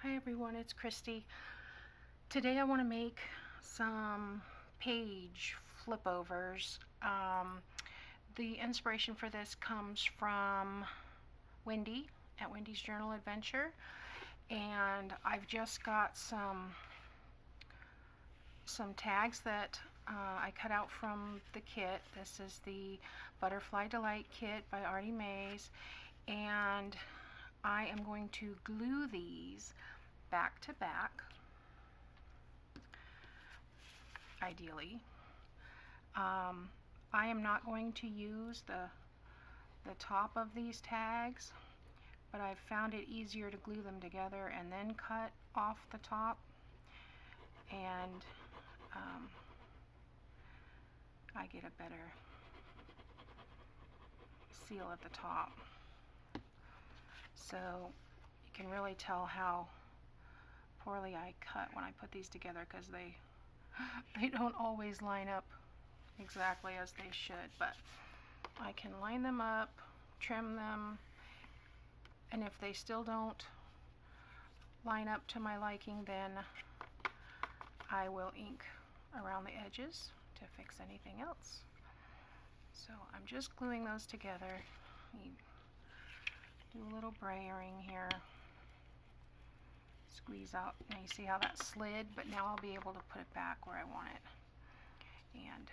Hi everyone, it's Kristi. Today I want to make some page flip overs. The inspiration for this comes from Wendy at Wendy's Journal Adventure, and I've just got some tags that I cut out from the kit. This is the Butterfly Delight kit by Artie Mays, and I am going to glue these back to back, ideally. I am not going to use the top of these tags, but I've found it easier to glue them together and then cut off the top, and I get a better seal at the top. So you can really tell how poorly I cut when I put these together, because they don't always line up exactly as they should, but I can line them up, trim them, and if they still don't line up to my liking, then I will ink around the edges to fix anything else. So I'm just gluing those together. You do a little brayering here, squeeze out. Now you see how that slid, but now I'll be able to put it back where I want it and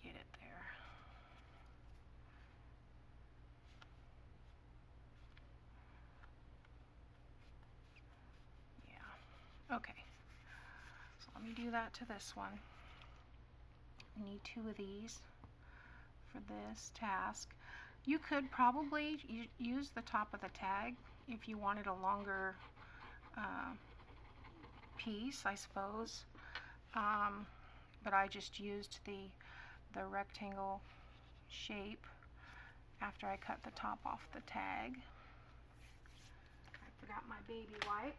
get it there. Yeah, okay, so let me do that to this one. I need 2 of these for this task. You could probably use the top of the tag if you wanted a longer piece, I suppose, but I just used the rectangle shape after I cut the top off the tag. I forgot my baby wipe.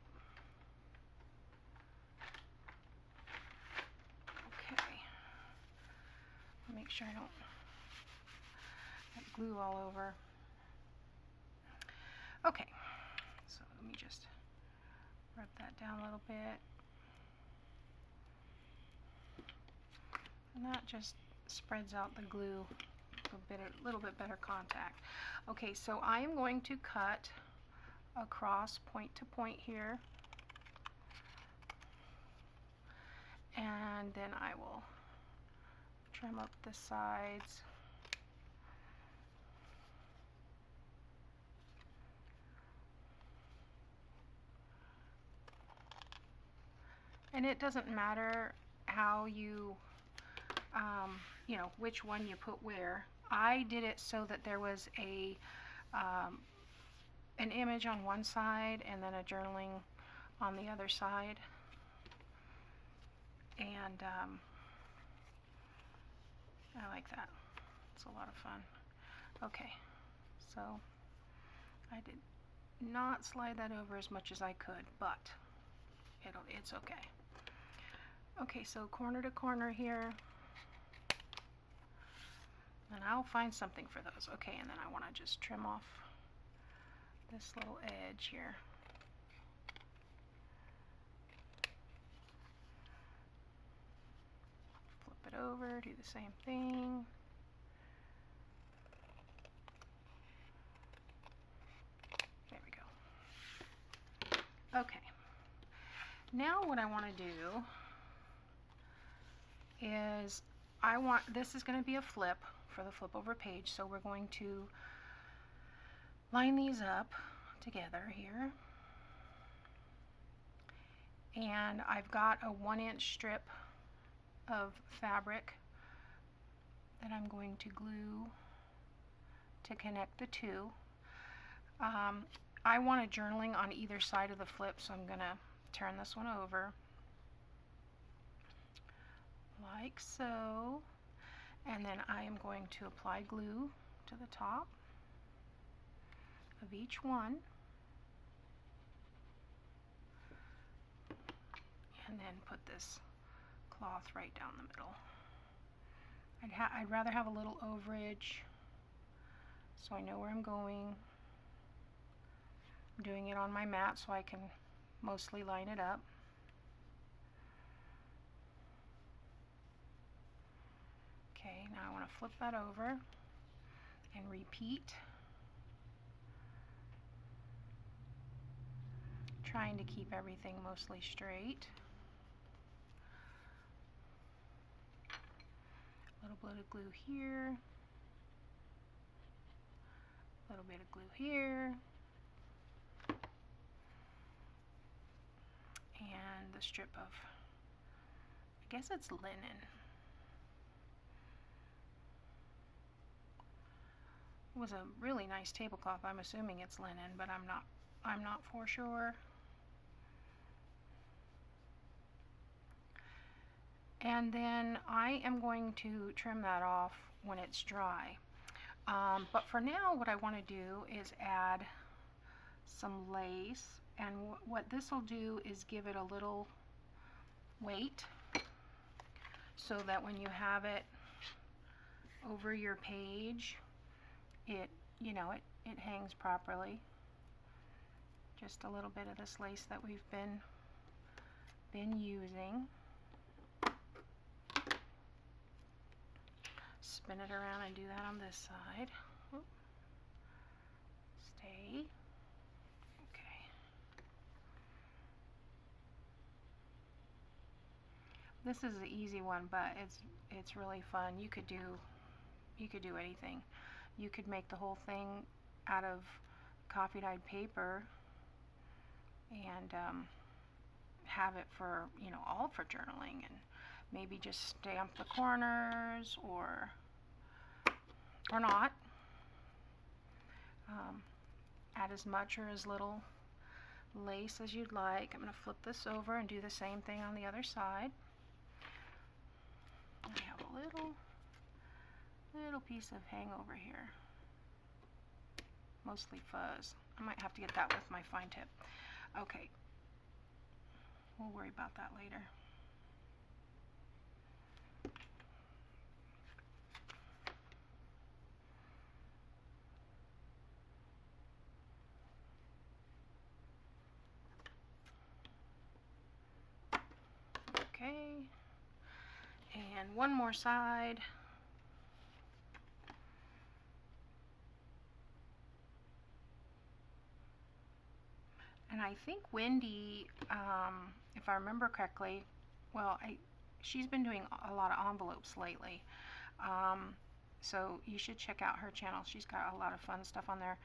Okay, make sure I don't have glue all over. Okay, so let me just rub that down a little bit, and that just spreads out the glue a little bit better contact. Okay, so I am going to cut across point to point here, and then I will trim up the sides. And it doesn't matter how you know, which one you put where. I did it so that there was an image on one side and then a journaling on the other side, and I like that. It's a lot of fun. Okay, so I did not slide that over as much as I could, but it's okay. Okay, so corner to corner here, and I'll find something for those. Okay, and then I want to just trim off this little edge here. Flip it over, do the same thing. There we go. Okay, now what I want to do is this is going to be a flip for the flip over page, so we're going to line these up together here, and I've got a 1-inch strip of fabric that I'm going to glue to connect the two. I want a journaling on either side of the flip, so I'm going to turn this one over like so, and then I am going to apply glue to the top of each one, and then put this cloth right down the middle. I'd rather have a little overage so I know where I'm going. I'm doing it on my mat so I can mostly line it up. Okay, now I want to flip that over and repeat. Trying to keep everything mostly straight. A little bit of glue here. A little bit of glue here. And the strip of, I guess it's linen. It was a really nice tablecloth. I'm assuming it's linen, but I'm not for sure. And then I am going to trim that off when it's dry. But for now, what I want to do is add some lace, and what this will do is give it a little weight so that when you have it over your page, it hangs properly. Just a little bit of this lace that we've been using. Spin it around and do that on this side. Stay. Okay. This is an easy one, but it's really fun. You could do anything. You could make the whole thing out of coffee dyed paper and have it for, all for journaling, and maybe just stamp the corners or not. Add as much or as little lace as you'd like. I'm going to flip this over and do the same thing on the other side. I have a little piece of hangover here, mostly fuzz. I might have to get that with my fine tip. Okay, we'll worry about that later. Okay, and one more side. And I think Wendy, if I remember correctly, well, she's been doing a lot of envelopes lately. So you should check out her channel. She's got a lot of fun stuff on there.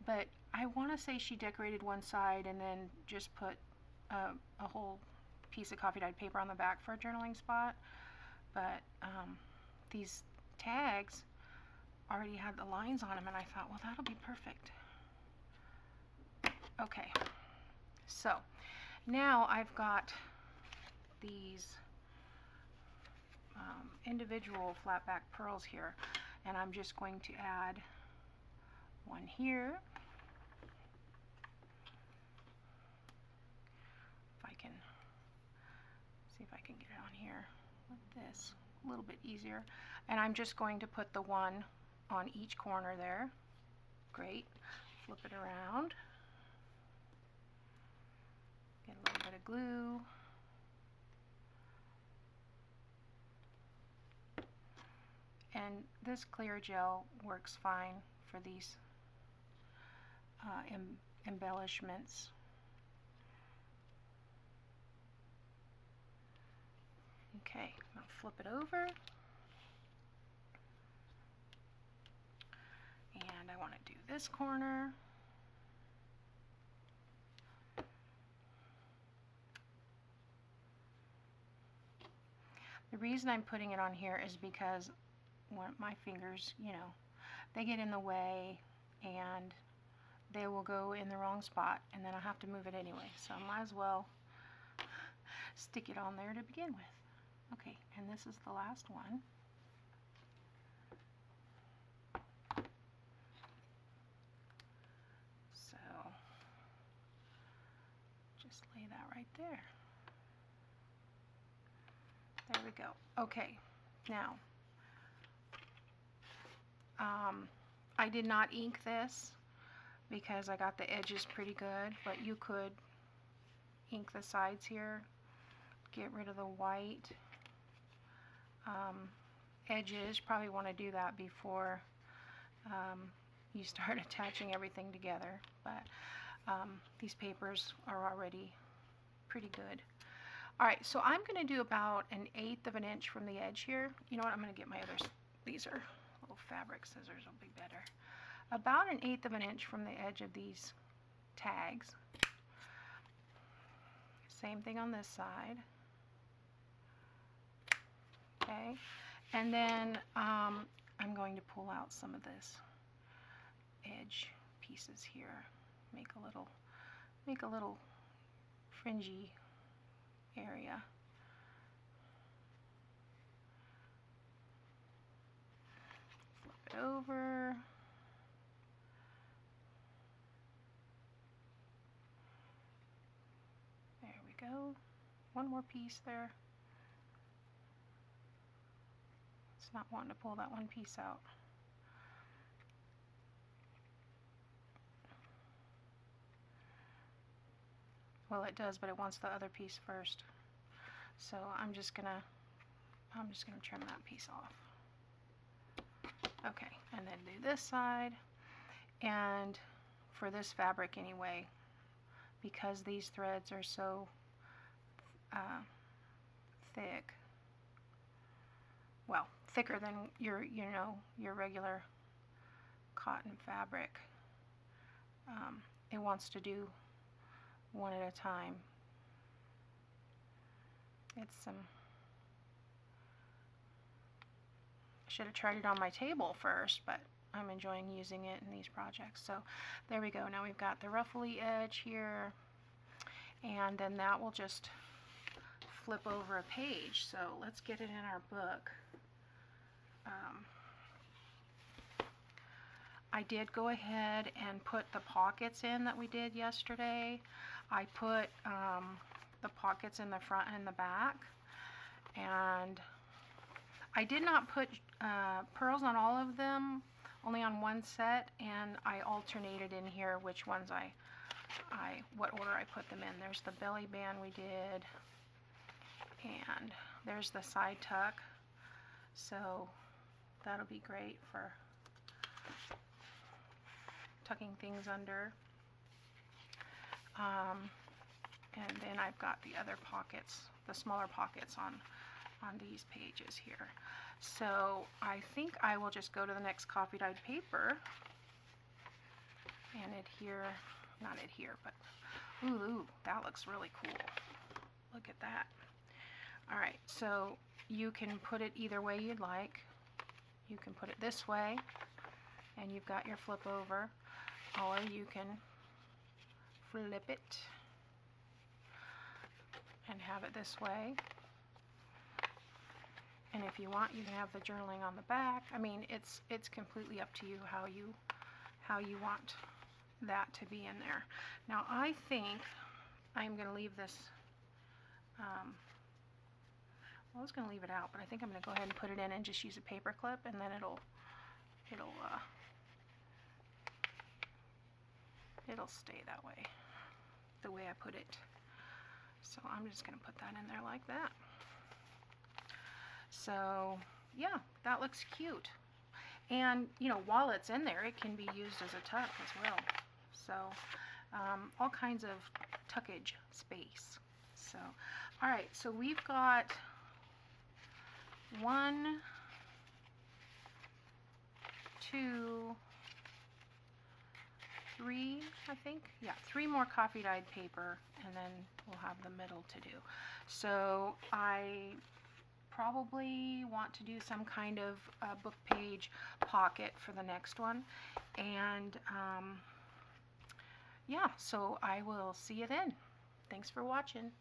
But I want to say she decorated one side and then just put a whole piece of coffee dyed paper on the back for a journaling spot. But these tags already had the lines on them, and I thought, well, that'll be perfect. Okay, so now I've got these individual flat back pearls here, and I'm just going to add one here. If I can see if I can get it on here with this, a little bit easier. And I'm just going to put the one on each corner there. Great. Flip it around. Get a little bit of glue. And this clear gel works fine for these embellishments. Okay, I'll flip it over. And I want to do this corner. The reason I'm putting it on here is because my fingers, they get in the way and they will go in the wrong spot, and then I have to move it anyway. So I might as well stick it on there to begin with. Okay, and this is the last one. So just lay that right there. There we go. Okay, now I did not ink this. because I got the edges pretty good, but you could ink the sides here, get rid of the white edges. Probably want to do that before you start attaching everything together, but these papers are already pretty good. Alright, so I'm going to do about 1/8 of an inch from the edge here. You know what, I'm going to get my others. These are little fabric scissors, will be better. About 1/8 of an inch from the edge of these tags. Same thing on this side. Okay, and then I'm going to pull out some of this edge pieces here. Make a little fringy area. Flip it over. There we go. One more piece there. It's not wanting to pull that one piece out. Well, it does, but it wants the other piece first. So I'm just gonna trim that piece off. Okay, and then do this side. And for this fabric anyway, because these threads are so thick, well, thicker than your regular cotton fabric, it wants to do one at a time. It's I should have tried it on my table first, but I'm enjoying using it in these projects. So there we go. Now we've got the ruffly edge here, and then that will just flip over a page. So let's get it in our book. I did go ahead and put the pockets in that we did yesterday. I put the pockets in the front and the back, and I did not put pearls on all of them, only on one set, and I alternated in here which ones what order I put them in. There's the belly band we did, and there's the side tuck, so that'll be great for tucking things under. And then I've got the other pockets, the smaller pockets on these pages here. So I think I will just go to the next coffee dyed paper and not adhere, but ooh, that looks really cool. Look at that. All right, so you can put it either way you'd like. You can put it this way, and you've got your flip over, or you can flip it and have it this way. And if you want, you can have the journaling on the back. I mean, it's completely up to you how you want that to be in there. Now I think I'm going to leave this. I was going to leave it out, but I think I'm going to go ahead and put it in and just use a paper clip, and then it'll stay that way, the way I put it. So I'm just going to put that in there like that. So yeah, that looks cute. And you know, while it's in there, it can be used as a tuck as well. So all kinds of tuckage space. So all right, so we've got 1, 2, 3, I think. Yeah, 3 more coffee dyed paper, and then we'll have the middle to do. So I probably want to do some kind of book page pocket for the next one. And yeah, so I will see you then. Thanks for watching.